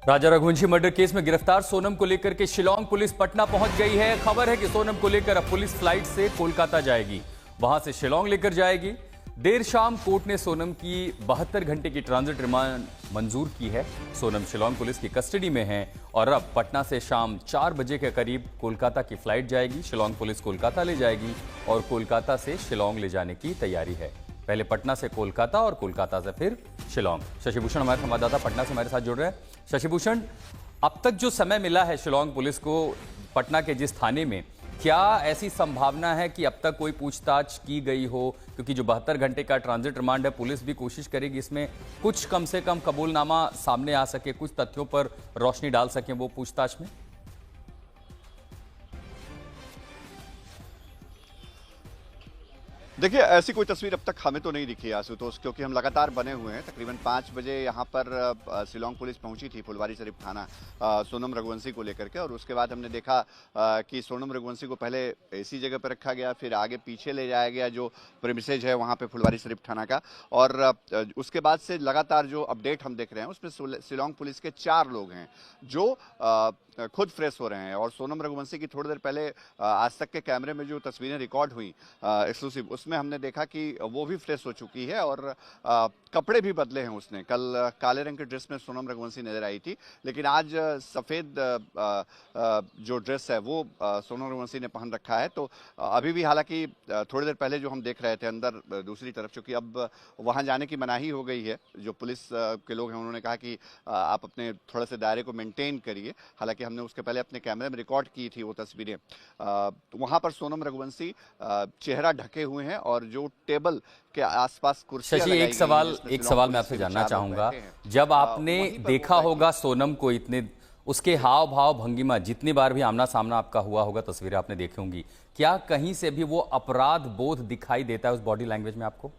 राजा Raghuvanshi murder case में गिरफ्तार सोनम को लेकर के शिलांग पुलिस पटना पहुंच गई है। खबर है कि सोनम को लेकर अब पुलिस फ्लाइट से कोलकाता जाएगी, वहां से शिलांग लेकर जाएगी। देर शाम कोर्ट ने सोनम की 72 घंटे की ट्रांजिट रिमांड मंजूर की है। सोनम शिलांग पुलिस की कस्टडी में है और अब पटना से शाम 4 बजे के करीब कोलकाता की फ्लाइट जाएगी। शिलांग पुलिस कोलकाता ले जाएगी और कोलकाता से शिलांग ले जाने की तैयारी है। पहले पटना से कोलकाता और कोलकाता से फिर शिलांग। शशिभूषण हमारे संवाददाता पटना से हमारे साथ जुड़ रहे हैं। शशिभूषण, अब तक जो समय मिला है शिलांग पुलिस को पटना के जिस थाने में, क्या ऐसी संभावना है कि अब तक कोई पूछताछ की गई हो? क्योंकि जो 72 घंटे का ट्रांजिट रिमांड है, पुलिस भी कोशिश करेगी इसमें कुछ कम से कम कबूलनामा सामने आ सके, कुछ तथ्यों पर रोशनी डाल सके वो पूछताछ में। देखिए, ऐसी कोई तस्वीर अब तक हमें तो नहीं दिखी है आशुतोष, क्योंकि हम लगातार बने हुए हैं। तकरीबन 5 बजे यहाँ पर शिलांग पुलिस पहुंची थी फुलवारी शरीफ थाना सोनम रघुवंशी को लेकर के, और उसके बाद हमने देखा कि सोनम रघुवंशी को पहले ऐसी जगह पर रखा गया, फिर आगे पीछे ले जाया गया जो प्रेमिसेज है वहाँ पे फुलवारी शरीफ थाना का। और उसके बाद से लगातार जो अपडेट हम देख रहे हैं उसमें शिलांग पुलिस के 4 लोग हैं जो खुद फ्रेश हो रहे हैं। और सोनम रघुवंशी की थोड़ी देर पहले आज तक के कैमरे में जो तस्वीरें रिकॉर्ड हुई एक्सक्लूसिव, उसमें हमने देखा कि वो भी फ्रेश हो चुकी है और कपड़े भी बदले हैं उसने। कल काले रंग के ड्रेस में सोनम रघुवंशी नजर आई थी, लेकिन आज सफ़ेद जो ड्रेस है वो सोनम रघुवंशी ने पहन रखा है। तो अभी भी, हालांकि थोड़ी देर पहले जो हम देख रहे थे अंदर दूसरी तरफ, चूँकि अब वहाँ जाने की मनाही हो गई है, जो पुलिस के लोग हैं उन्होंने कहा कि आप अपने थोड़े से दायरे को मेंटेन करिए। हालांकि हमने उसके पहले अपने कैमरे में रिकॉर्ड की थी वो तस्वीरें। वहां पर सोनम रघुवंशी चेहरा ढके हुए हैं और जो टेबल के आसपास कुर्सियां लगाई गई हैं। एक सवाल मैं आपसे जानना चाहूंगा, जब आपने देखा होगा सोनम को, इतने उसके हाव भाव भंगिमा, जितनी बार भी आमना सामना आपका हुआ होगा, तस्वीरें आपने देखी होंगी, क्या कहीं से भी वो अपराध बोध दिखाई देता है उस बॉडी लैंग्वेज में आपको?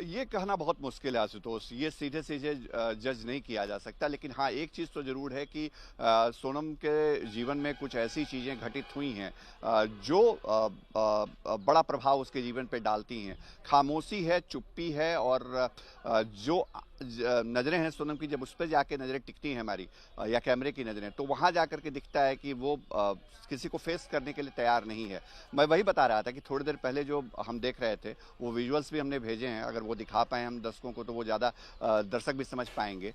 ये कहना बहुत मुश्किल है आशुतोष, ये सीधे सीधे जज नहीं किया जा सकता। लेकिन हाँ, एक चीज़ तो ज़रूर है कि सोनम के जीवन में कुछ ऐसी चीज़ें घटित हुई हैं जो बड़ा प्रभाव उसके जीवन पे डालती हैं। खामोशी है, चुप्पी है, और जो नज़रें हैं सोनम की, जब उस पर जाके नज़रें टिकती हैं हमारी या कैमरे की नज़रें, तो वहाँ जाकर के दिखता है कि वो किसी को फेस करने के लिए तैयार नहीं है। मैं वही बता रहा था कि थोड़ी देर पहले जो हम देख रहे थे वो विजुअल्स भी हमने भेजे हैं, अगर वो दिखा पाए हम दर्शकों को तो वो ज़्यादा दर्शक भी समझ पाएंगे।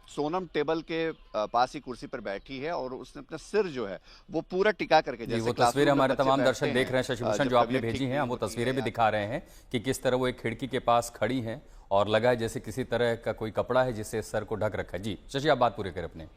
सोनम टेबल के पास ही कुर्सी पर बैठी है और उसने अपना सिर जो है वो पूरा टिका करके, जैसे वो तस्वीरें हमारे तमाम दर्शक देख रहे हैं शशिभूषण, जो आपने भेजी हैं, हम वो तस्वीरें भी दिखा रहे हैं कि किस तरह वो एक खिड़की के पास खड़ी हैं और लगा है जैसे किसी तरह का कोई कपड़ा है जिससे सर को ढक रखा है। जी शशि, आप बात पूरी करें अपने।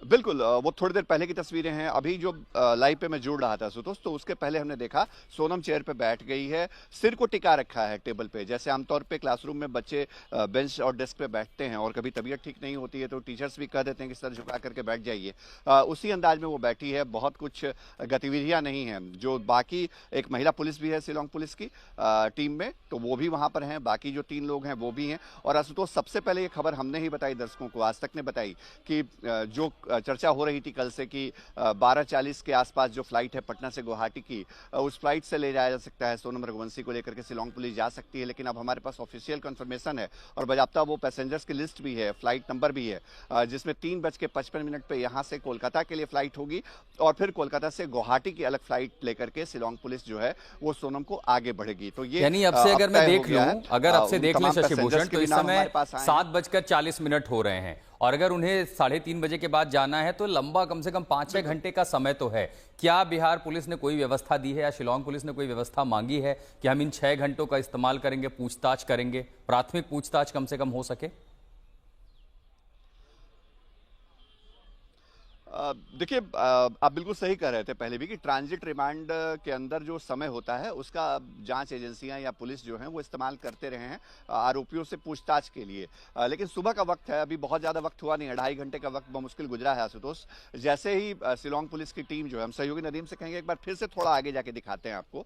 बिल्कुल, वो थोड़ी देर पहले की तस्वीरें हैं। अभी जो लाइव पे मैं जुड़ रहा था सुतोष, तो उसके पहले हमने देखा सोनम चेयर पे बैठ गई है, सिर को टिका रखा है टेबल पे, जैसे आमतौर पे क्लासरूम में बच्चे बेंच और डेस्क पे बैठते हैं और कभी तबीयत ठीक नहीं होती है तो टीचर्स भी कह देते हैं कि सर झुका करके बैठ जाइए। उसी अंदाज में वो बैठी है। बहुत कुछ गतिविधियाँ नहीं हैं। जो बाकी एक महिला पुलिस भी है शिलांग पुलिस की टीम में, तो वो भी वहाँ पर हैं। बाकी जो 3 लोग हैं वो भी हैं। और आशुतोष, सबसे पहले ये खबर हमने ही बताई दर्शकों को, आज तक ने बताई कि जो चर्चा हो रही थी कल से कि 12:40 के आसपास जो फ्लाइट है पटना से गुवाहाटी की, उस फ्लाइट से ले जाया जा सकता है सोनम रघुवंशी को लेकर के शिलांग पुलिस जा सकती है। लेकिन अब हमारे पास ऑफिशियल कंफर्मेशन है और बाकायदा वो पैसेंजर्स की लिस्ट भी है, फ्लाइट नंबर भी है, जिसमें 3:55 पे यहाँ से कोलकाता के लिए फ्लाइट होगी और फिर कोलकाता से गुवाहाटी की अलग फ्लाइट लेकर के शिलांग पुलिस जो है वो सोनम को आगे बढ़ेगी। तो ये यानी अब से अगर मैं देख लूं, अगर अब से देख लें शशिभूषण, तो इस समय 7:40 हो रहे हैं और अगर उन्हें 3:30 बजे के बाद जाना है तो लंबा कम से कम 5-6 घंटे का समय तो है। क्या बिहार पुलिस ने कोई व्यवस्था दी है या शिलांग पुलिस ने कोई व्यवस्था मांगी है कि हम इन 6 घंटों का इस्तेमाल करेंगे, पूछताछ करेंगे, प्राथमिक पूछताछ कम से कम हो सके? देखिए, आप बिल्कुल सही कह रहे थे पहले भी कि ट्रांजिट रिमांड के अंदर जो समय होता है उसका जांच एजेंसियां या पुलिस जो हैं वो इस्तेमाल करते रहे हैं आरोपियों से पूछताछ के लिए। लेकिन सुबह का वक्त है, अभी बहुत ज़्यादा वक्त हुआ नहीं, 2.5 घंटे का वक्त बमुश्किल गुजरा है आशुतोष। जैसे ही शिलांग पुलिस की टीम जो है, हम सहयोगी नदीम से कहेंगे एक बार फिर से थोड़ा आगे जाके दिखाते हैं आपको।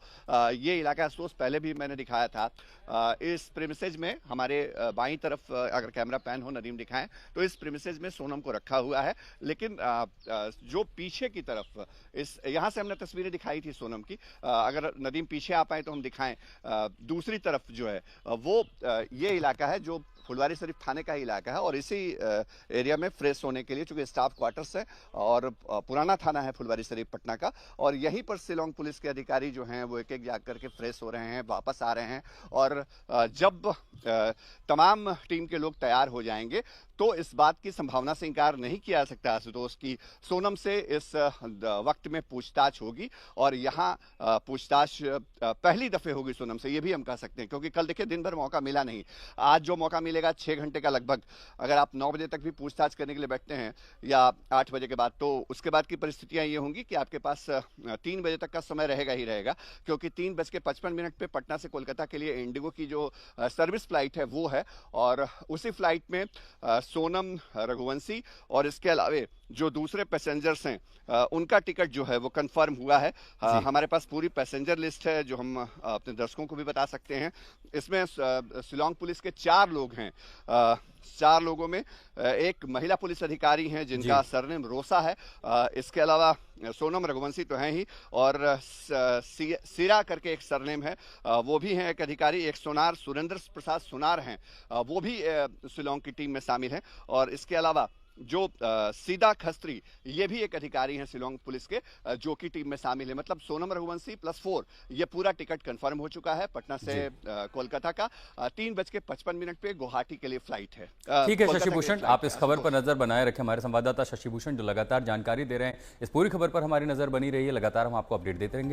ये इलाका आशुतोष पहले भी मैंने दिखाया था। इस प्रेमिसेज में हमारे बाईं तरफ अगर कैमरा पैन हो, नदीम दिखाएं, तो इस प्रेमिसेज में सोनम को रखा हुआ है। लेकिन जो पीछे की तरफ इस यहाँ से हमने तस्वीरें दिखाई थी सोनम की, अगर नदीम पीछे आ पाए तो हम दिखाएं। दूसरी तरफ जो है वो ये इलाका है जो फुलवारी शरीफ थाने का ही इलाका है और इसी एरिया में फ्रेश होने के लिए, चूंकि स्टाफ क्वार्टर्स है और पुराना थाना है फुलवारी शरीफ पटना का, और यहीं पर शिलांग पुलिस के अधिकारी जो हैं वो एक एक जाकर के फ्रेश हो रहे हैं, वापस आ रहे हैं। और जब तमाम टीम के लोग तैयार हो जाएंगे तो इस बात की संभावना से इनकार नहीं किया जा सकता आशुतोष की सोनम से इस वक्त में पूछताछ होगी और यहाँ पूछताछ पहली दफे होगी सोनम से, ये भी हम कह सकते हैं, क्योंकि कल देखिए दिन भर मौका मिला नहीं। आज जो मौका मिलेगा 6 घंटे का लगभग, अगर आप 9 बजे तक भी पूछताछ करने के लिए बैठते हैं या 8 बजे के बाद, तो उसके बाद की परिस्थितियां ये होंगी कि आपके पास 3 बजे तक का समय रहेगा ही रहेगा, क्योंकि 3:55 पे पटना से कोलकाता के लिए इंडिगो की जो सर्विस फ्लाइट है वो है और उसी फ्लाइट में सोनम, रघुवंशी और इसके अलावे जो दूसरे पैसेंजर्स हैं उनका टिकट जो है वो कंफर्म हुआ है। हमारे पास पूरी पैसेंजर लिस्ट है जो हम अपने दर्शकों को भी बता सकते हैं। इसमें शिलांग पुलिस के 4 लोग हैं। 4 लोगों में एक महिला पुलिस अधिकारी हैं जिनका सरनेम रोसा है। इसके अलावा सोनम, रघुवंशी तो हैं ही, और सीरा करके एक सरनेम है, वो भी हैं एक अधिकारी। एक सोनार, सुरेंद्र प्रसाद सोनार हैं, वो भी शिलांग की टीम में शामिल हैं। और इसके अलावा जो सीधा खस्त्री, ये भी एक अधिकारी हैं शिलांग पुलिस के जो कि टीम में शामिल है। मतलब सोनम, रघुवंशी +4 ये पूरा टिकट कंफर्म हो चुका है पटना से कोलकाता का। 3:55 पे गुवाहाटी के लिए फ्लाइट है। ठीक है शशि भूषण, आप इस खबर पर नजर बनाए रखें। हमारे संवाददाता शशि भूषण जो लगातार जानकारी दे रहे हैं, इस पूरी खबर पर हमारी नजर बनी रही है, लगातार हम आपको अपडेट देते रहेंगे।